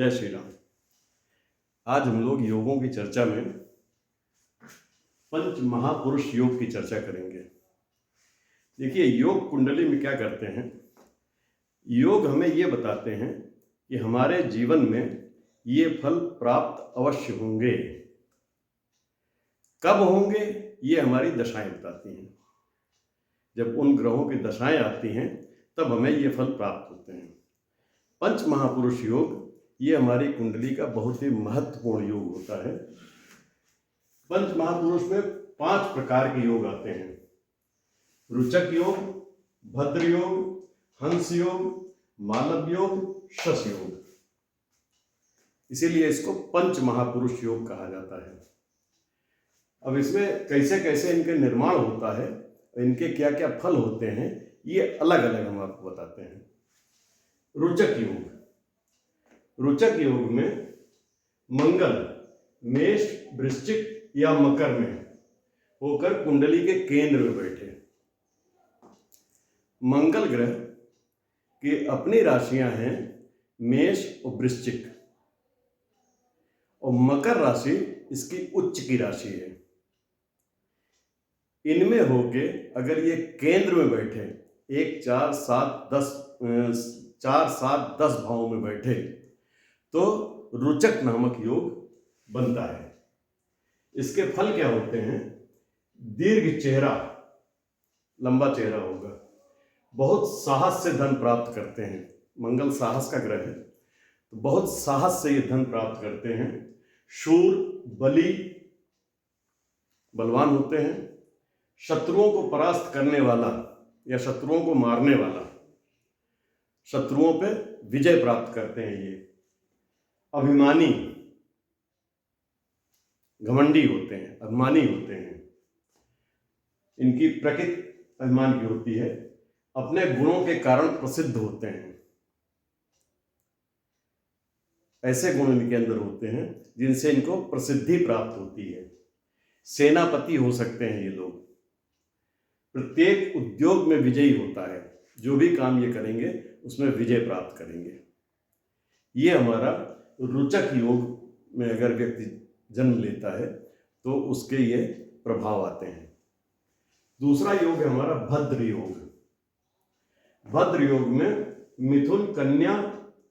जय श्री राम। आज हम लोग योगों की चर्चा में पंच महापुरुष योग की चर्चा करेंगे। देखिए, योग कुंडली में क्या करते हैं, योग हमें ये बताते हैं कि हमारे जीवन में ये फल प्राप्त अवश्य होंगे। कब होंगे ये हमारी दशाएं बताती हैं। जब उन ग्रहों की दशाएं आती हैं तब हमें ये फल प्राप्त होते हैं। पंच महापुरुष योग ये हमारी कुंडली का बहुत ही महत्वपूर्ण योग होता है। पंच महापुरुष में 5 प्रकार के योग आते हैं: रुचक योग, भद्र योग, हंस योग, मालव योग, शश योग। इसीलिए इसको पंच महापुरुष योग कहा जाता है। अब इसमें कैसे कैसे इनके निर्माण होता है, इनके क्या क्या फल होते हैं, ये अलग अलग हम आपको बताते हैं। रुचक योग, रुचक योग में मंगल मेष, वृश्चिक या मकर में होकर कुंडली के केंद्र में बैठे। मंगल ग्रह की अपनी राशियां हैं मेष और वृश्चिक, और मकर राशि इसकी उच्च की राशि है। इनमें होके अगर ये केंद्र में बैठे, 1, 4, 7, 10 भावों में बैठे तो रुचक नामक योग बनता है। इसके फल क्या होते हैं? दीर्घ चेहरा, लंबा चेहरा होगा, बहुत साहस से धन प्राप्त करते हैं। मंगल साहस का ग्रह है, तो बहुत साहस से ये धन प्राप्त करते हैं। शूर, बली, बलवान होते हैं। शत्रुओं को परास्त करने वाला या शत्रुओं को मारने वाला, शत्रुओं पे विजय प्राप्त करते हैं ये। अभिमानी, घमंडी होते हैं, अभिमानी होते हैं। इनकी प्रकृति अभिमान की होती है, अपने गुणों के कारण प्रसिद्ध होते हैं। ऐसे गुण इनके अंदर होते हैं जिनसे इनको प्रसिद्धि प्राप्त होती है। सेनापति हो सकते हैं ये लोग। प्रत्येक उद्योग में विजयी होता है, जो भी काम ये करेंगे उसमें विजय प्राप्त करेंगे। ये हमारा रुचक योग में अगर व्यक्ति जन्म लेता है तो उसके ये प्रभाव आते हैं। दूसरा योग है हमारा भद्र योग। भद्र योग में मिथुन कन्या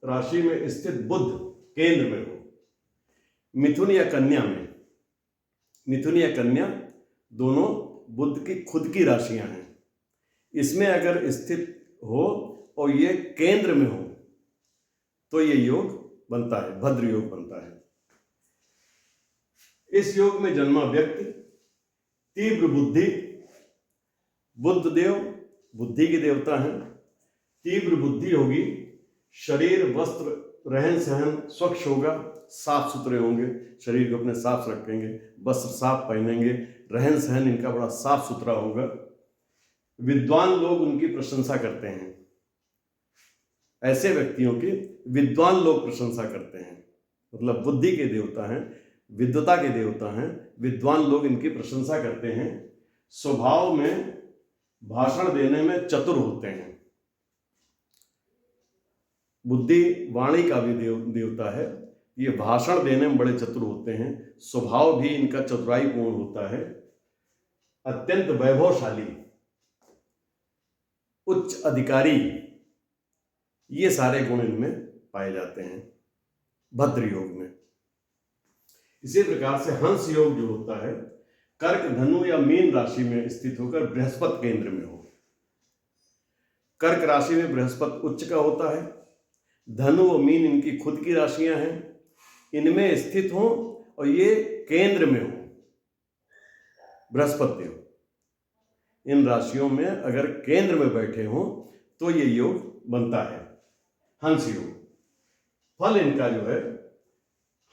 राशि में स्थित बुध केंद्र में हो। मिथुन या कन्या में, मिथुन या कन्या दोनों बुध की खुद की राशियां हैं। इसमें अगर स्थित हो और ये केंद्र में हो तो ये योग बनता है, भद्र योग बनता है। इस योग में जन्मा व्यक्ति तीव्र बुद्धि, बुध देव बुद्धि के देवता हैं, तीव्र बुद्धि होगी। शरीर, वस्त्र, रहन सहन स्वच्छ होगा, साफ सुथरे होंगे, शरीर को अपने साफ रखेंगे, वस्त्र साफ पहनेंगे, रहन सहन इनका बड़ा साफ सुथरा होगा। विद्वान लोग उनकी प्रशंसा करते हैं। ऐसे व्यक्तियों की विद्वान लोग प्रशंसा करते हैं, मतलब बुद्धि के देवता हैं, विद्वता के देवता हैं। विद्वान लोग इनकी प्रशंसा करते हैं। स्वभाव में भाषण देने में चतुर होते हैं। बुद्धि वाणी का भी देवता है। ये भाषण देने में बड़े चतुर होते हैं। स्वभाव भी इनका चतुराईपूर्ण होता है। अत्यंत वैभवशाली, उच्च अधिकारी, ये सारे गुण इनमें पाए जाते हैं भद्र योग में। इसी प्रकार से हंस योग जो होता है, कर्क, धनु या मीन राशि में स्थित होकर बृहस्पति केंद्र में हो। कर्क राशि में बृहस्पति उच्च का होता है। धनु और मीन इनकी खुद की राशियां हैं। इनमें स्थित हो और ये केंद्र में हो बृहस्पति देव। इन राशियों में अगर केंद्र में बैठे हो तो ये योग बनता है, हंस योग। फल इनका जो है,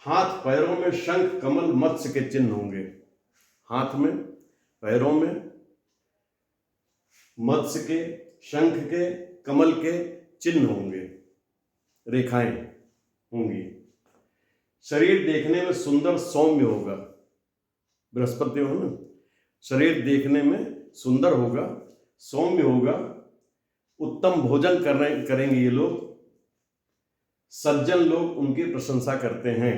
हाथ पैरों में शंख, कमल, मत्स्य के चिन्ह होंगे। हाथ में, पैरों में मत्स्य के, शंख के, कमल के चिन्ह होंगे, रेखाएं होंगी। शरीर देखने में सुंदर सौम्य होगा। बृहस्पति देव है ना, शरीर देखने में सुंदर होगा, सौम्य होगा। उत्तम भोजन करेंगे ये लोग। सज्जन लोग उनकी प्रशंसा करते हैं।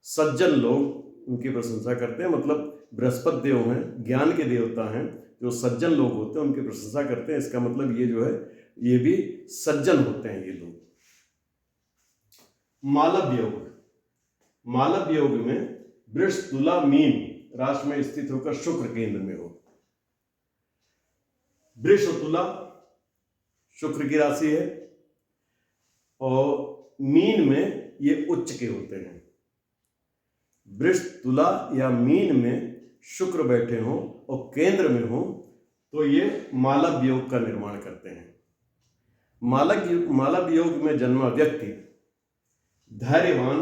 सज्जन लोग उनकी प्रशंसा करते हैं, मतलब बृहस्पति देव हैं, ज्ञान के देवता हैं। जो सज्जन लोग होते हैं उनकी प्रशंसा करते हैं। इसका मतलब ये जो है ये भी सज्जन होते हैं ये लोग। मालव योग, मालव योग में वृष तुला मीन राशि में स्थित होकर शुक्र केंद्र में हो। वृष और तुला शुक्र की राशि है और मीन में ये उच्च के होते हैं। वृष तुला या मीन में शुक्र बैठे हों और केंद्र में हो तो ये मालव योग का निर्माण करते हैं। मालव योग में जन्मा व्यक्ति धैर्यवान,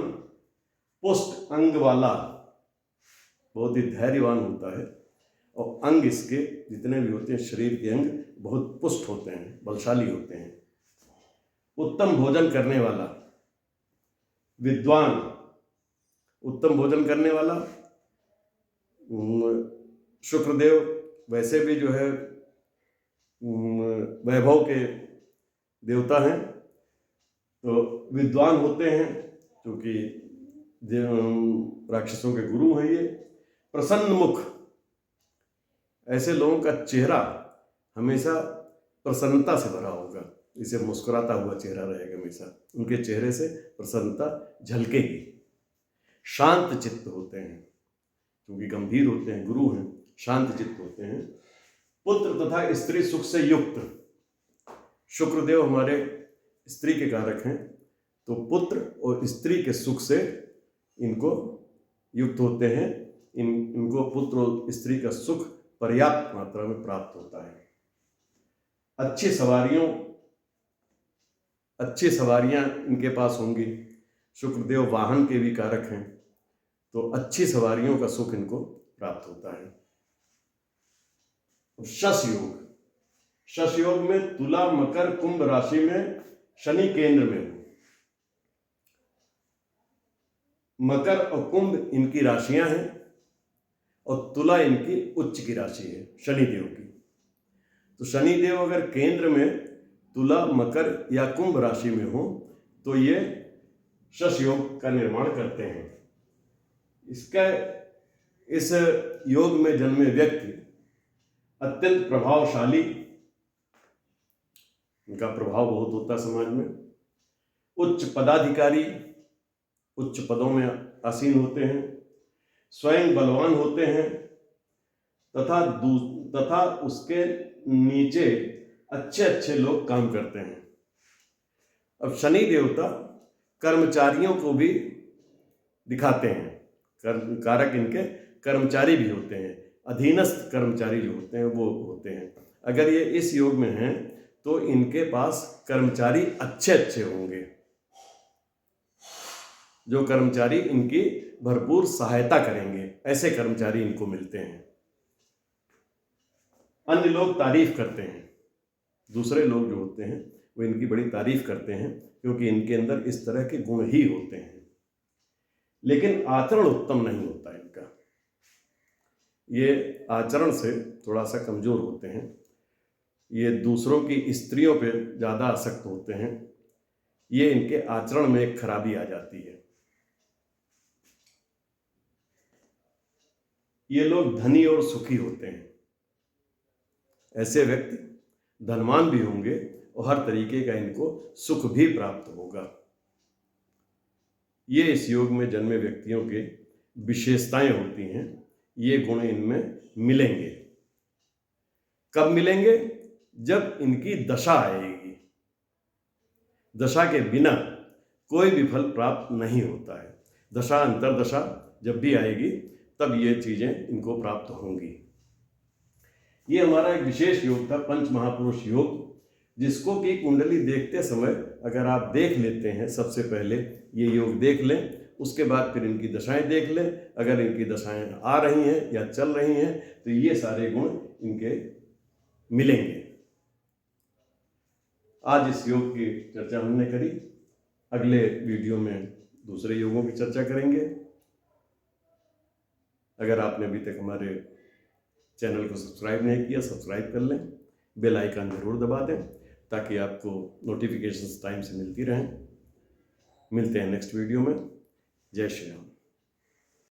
पुष्ट अंग वाला, बहुत ही धैर्यवान होता है और अंग इसके जितने भी होते हैं शरीर के अंग बहुत पुष्ट होते हैं, बलशाली होते हैं। उत्तम भोजन करने वाला, विद्वान, उत्तम भोजन करने वाला। शुक्रदेव वैसे भी जो है वैभव के देवता हैं, तो विद्वान होते हैं क्योंकि राक्षसों के गुरु हैं ये। प्रसन्न मुख, ऐसे लोगों का चेहरा हमेशा प्रसन्नता से भरा होगा, इसे मुस्कुराता हुआ चेहरा रहेगा हमेशा, उनके चेहरे से प्रसन्नता झलकेगी। शांत चित्त होते हैं क्योंकि गंभीर होते हैं, गुरु हैं, शांत चित्त होते हैं। पुत्र तथा स्त्री सुख से युक्त, शुक्रदेव हमारे स्त्री के कारक हैं, तो पुत्र और स्त्री के सुख से इनको युक्त होते हैं। इनको पुत्र और स्त्री का सुख पर्याप्त मात्रा में प्राप्त होता है। अच्छी सवारियां इनके पास होंगी। शुक्रदेव वाहन के भी कारक हैं, तो अच्छी सवारियों का सुख इनको प्राप्त होता है। शश योग, शश योग में तुला मकर कुंभ राशि में शनि केंद्र में हो। मकर और कुंभ इनकी राशियां हैं और तुला इनकी उच्च की राशि है शनिदेव की। तो शनिदेव अगर केंद्र में तुला, मकर या कुंभ राशि में हो तो ये शश योग का निर्माण करते हैं। इस योग में जन्मे व्यक्ति अत्यंत प्रभावशाली, इनका प्रभाव बहुत होता है समाज में। उच्च पदाधिकारी, उच्च पदों में आसीन होते हैं, स्वयं बलवान होते हैं तथा उसके नीचे अच्छे अच्छे लोग काम करते हैं। अब शनि देवता कर्मचारियों को भी दिखाते हैं, कारक इनके कर्मचारी भी होते हैं, अधीनस्थ कर्मचारी जो होते हैं वो होते हैं। अगर ये इस योग में हैं तो इनके पास कर्मचारी अच्छे अच्छे होंगे, जो कर्मचारी इनकी भरपूर सहायता करेंगे, ऐसे कर्मचारी इनको मिलते हैं। अन्य लोग तारीफ करते हैं, दूसरे लोग जो होते हैं वो इनकी बड़ी तारीफ करते हैं क्योंकि इनके अंदर इस तरह के गुण ही होते हैं। लेकिन आचरण उत्तम नहीं होता इनका, ये आचरण से थोड़ा सा कमजोर होते हैं। ये दूसरों की स्त्रियों पे ज़्यादा आसक्त होते हैं, ये इनके आचरण में एक खराबी आ जाती है। ये लोग धनी और सुखी होते हैं। ऐसे व्यक्ति धनवान भी होंगे और हर तरीके का इनको सुख भी प्राप्त होगा। ये इस योग में जन्मे व्यक्तियों के विशेषताएं होती हैं, ये गुण इनमें मिलेंगे। कब मिलेंगे? जब इनकी दशा आएगी। दशा के बिना कोई भी फल प्राप्त नहीं होता है। दशा अंतरदशा जब भी आएगी तब ये चीजें इनको प्राप्त होंगी। ये हमारा एक विशेष योग था, पंच महापुरुष योग, जिसको कि कुंडली देखते समय अगर आप देख लेते हैं, सबसे पहले ये योग देख लें, उसके बाद फिर इनकी दशाएं देख लें। अगर इनकी दशाएं आ रही हैं या चल रही हैं तो ये सारे गुण इनके मिलेंगे। आज इस योग की चर्चा हमने करी, अगले वीडियो में दूसरे योगों की चर्चा करेंगे। अगर आपने अभी तक हमारे चैनल को सब्सक्राइब नहीं किया, सब्सक्राइब कर लें, बेल आइकन जरूर दबा दें ताकि आपको नोटिफिकेशंस टाइम से मिलती रहें। मिलते हैं नेक्स्ट वीडियो में। जय श्री राम।